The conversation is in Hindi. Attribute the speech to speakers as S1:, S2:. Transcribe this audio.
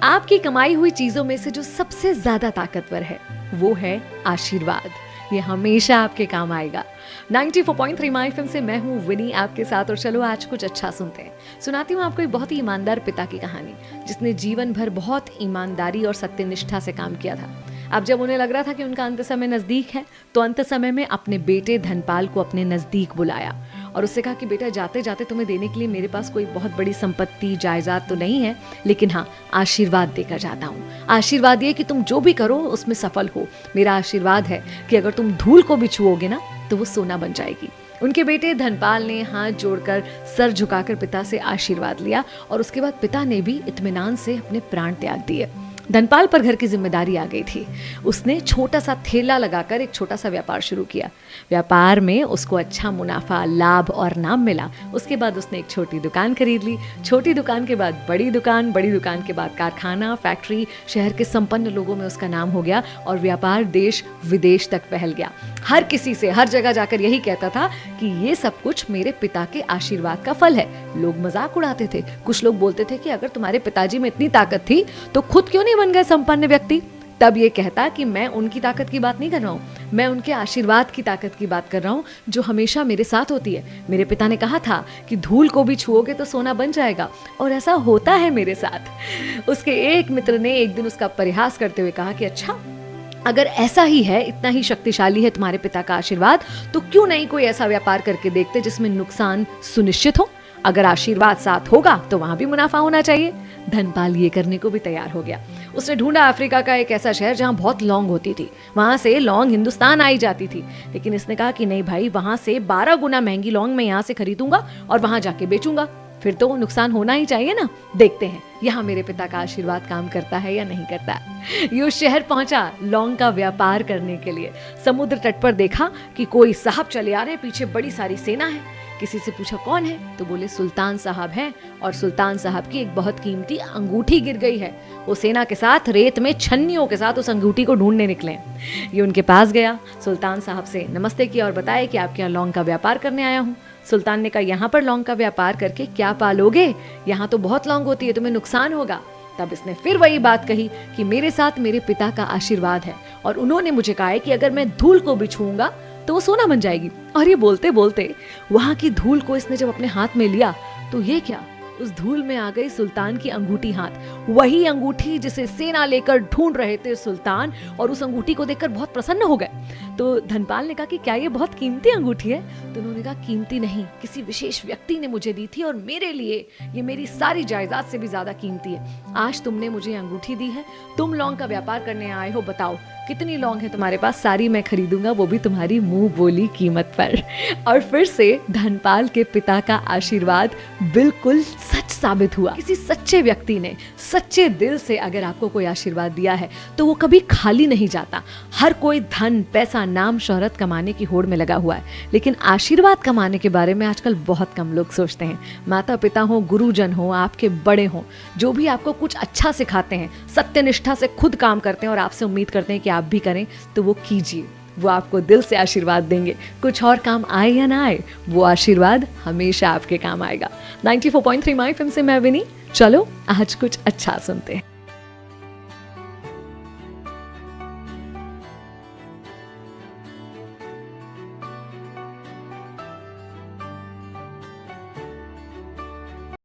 S1: आपकी कमाई हुई चीजों में से जो सबसे ज्यादा ताकतवर है वो है आशीर्वाद। ये हमेशा आपके काम आएगा। 94.3 माय एफएम से मैं हूँ विनी आपके साथ, और चलो आज कुछ अच्छा सुनते हैं। सुनाती हूँ आपको एक बहुत ही ईमानदार पिता की कहानी, जिसने जीवन भर बहुत ईमानदारी और सत्यनिष्ठा से काम किया था। अब जब उन्हें लग रहा था कि उनका अंत समय नजदीक है, तो अंत समय में अपने बेटे धनपाल को अपने नजदीक बुलाया और उससे कहा कि बेटा, जाते जाते तुम्हें देने के लिए मेरे पास कोई बहुत बड़ी संपत्ति जायदाद तो नहीं है, लेकिन हाँ, आशीर्वाद देकर जाता हूँ। आशीर्वाद ये कि तुम जो भी करो उसमें सफल हो। मेरा आशीर्वाद है कि अगर तुम धूल को भी छुओगे ना तो वो सोना बन जाएगी। उनके बेटे धनपाल ने हाथ जोड़कर सर झुकाकर पिता से आशीर्वाद लिया और उसके बाद पिता ने भी इत्मीनान से अपने प्राण त्याग दिए। धनपाल पर घर की जिम्मेदारी आ गई थी। उसने छोटा सा ठेला लगाकर एक छोटा सा व्यापार शुरू किया। व्यापार में उसको अच्छा मुनाफा, लाभ और नाम मिला। उसके बाद उसने एक छोटी दुकान खरीद ली। छोटी दुकान के बाद बड़ी दुकान, बड़ी दुकान के बाद कारखाना, फैक्ट्री। शहर के संपन्न लोगों में उसका नाम हो गया और व्यापार देश विदेश तक फैल गया। हर किसी से हर जगह जाकर यही कहता था कि ये सब कुछ मेरे पिता के आशीर्वाद का फल है। लोग मजाक उड़ाते थे। कुछ लोग बोलते थे कि अगर तुम्हारे पिताजी में इतनी ताकत थी तो खुद क्यों नहीं बन गए संपन्न व्यक्ति। तब ये कहता कि मैं उनकी ताकत की बात नहीं कर रहा हूँ, मैं उनके आशीर्वाद की ताकत की बात कर रहा हूँ, जो हमेशा मेरे साथ होती है। मेरे पिता ने कहा था कि धूल को भी छुओगे तो सोना बन जाएगा, और ऐसा होता है मेरे साथ। उसके एक मित्र ने एक दिन उसका परिहास करते हुए कहा कि अच्छा, अगर ऐसा ही है, इतना ही शक्तिशाली है तुम्हारे पिता का आशीर्वाद, तो क्यों नहीं कोई ऐसा व्यापार करके देखते जिसमें नुकसान सुनिश्चित हो। अगर आशीर्वाद साथ होगा तो वहां भी मुनाफा होना चाहिए। धनपाल ये करने को भी तैयार हो गया। उसने ढूंढा अफ्रीका का एक ऐसा शहर जहां बहुत लौंग होती थी। वहां से लौंग हिंदुस्तान आई जाती थी, लेकिन इसने कहा कि नहीं भाई, वहां से 12 गुना महंगी लौंग मैं यहाँ से खरीदूंगा और वहां जाके बेचूंगा। फिर तो नुकसान होना ही चाहिए ना। देखते हैं यहाँ मेरे पिता का आशीर्वाद काम करता है या नहीं करता। ये उस शहर पहुंचा लौंग का व्यापार करने के लिए। समुद्र तट पर देखा कि कोई साहब चले आ रहे हैं, पीछे बड़ी सारी सेना है। किसी से पूछा कौन है, तो बोले सुल्तान साहब हैं, और सुल्तान साहब की एक बहुत कीमती अंगूठी गिर गई है। वो सेना के साथ रेत में छन्नियों के साथ उस अंगूठी को ढूंढने निकले। ये उनके पास गया, सुल्तान साहब से नमस्ते किया और बताया कि आपके यहाँ लौंग का व्यापार करने आया हूँ। सुल्तान ने कहा, यहाँ पर लौंग का व्यापार करके क्या पालोगे, यहाँ तो बहुत लौंग होती है, तुम्हें नुकसान होगा। तब इसने फिर वही बात कही कि मेरे साथ मेरे पिता का आशीर्वाद है, और उन्होंने मुझे कहा है कि अगर मैं धूल को भी छूऊंगा तो वो सोना बन जाएगी। और ये बोलते बोलते वहां की धूल को इसने जब अपने हाथ में लिया, तो ये क्या, उस धूल में आ गई सुल्तान की अंगूठी हाथ। वही अंगूठी जिसे सेना लेकर ढूंढ रहे थे सुल्तान, और उस अंगूठी को देखकर बहुत प्रसन्न हो गए। तो धनपाल ने कहा कि क्या ये बहुत कीमती अंगूठी है? तो उन्होंने कहा, कीमती नहीं, किसी विशेष व्यक्ति ने मुझे दी थी और मेरे लिए ये मेरी सारी जायदाद से भी ज्यादा कीमती है। आज तुमने मुझे अंगूठी दी है, तुम लौंग का व्यापार करने आए हो, बताओ कितनी लौंग है तुम्हारे पास? सारी मैं खरीदूंगा, वो भी तुम्हारी मुंह बोली कीमत पर। और फिर से धनपाल के पिता का आशीर्वाद बिल्कुल सच साबित हुआ। किसी सच्चे व्यक्ति ने सच्चे दिल से अगर आपको कोई आशीर्वाद दिया है तो वो कभी खाली नहीं जाता। हर कोई धन, पैसा, नाम, शोहरत कमाने की होड़ में लगा हुआ है, लेकिन आशीर्वाद कमाने के बारे में आजकल बहुत कम लोग सोचते हैं। माता पिता हो, गुरुजन हो, आपके बड़े हो, जो भी आपको कुछ अच्छा सिखाते हैं, सत्यनिष्ठा से खुद काम करते हैं और आपसे उम्मीद करते हैं कि आप भी करें, तो वो कीजिए। वो आपको दिल से आशीर्वाद देंगे। कुछ और काम आए या ना आए, वो आशीर्वाद हमेशा आपके काम आएगा। 94.3 माय एफएम से मैं विनी। चलो आज कुछ अच्छा सुनते हैं।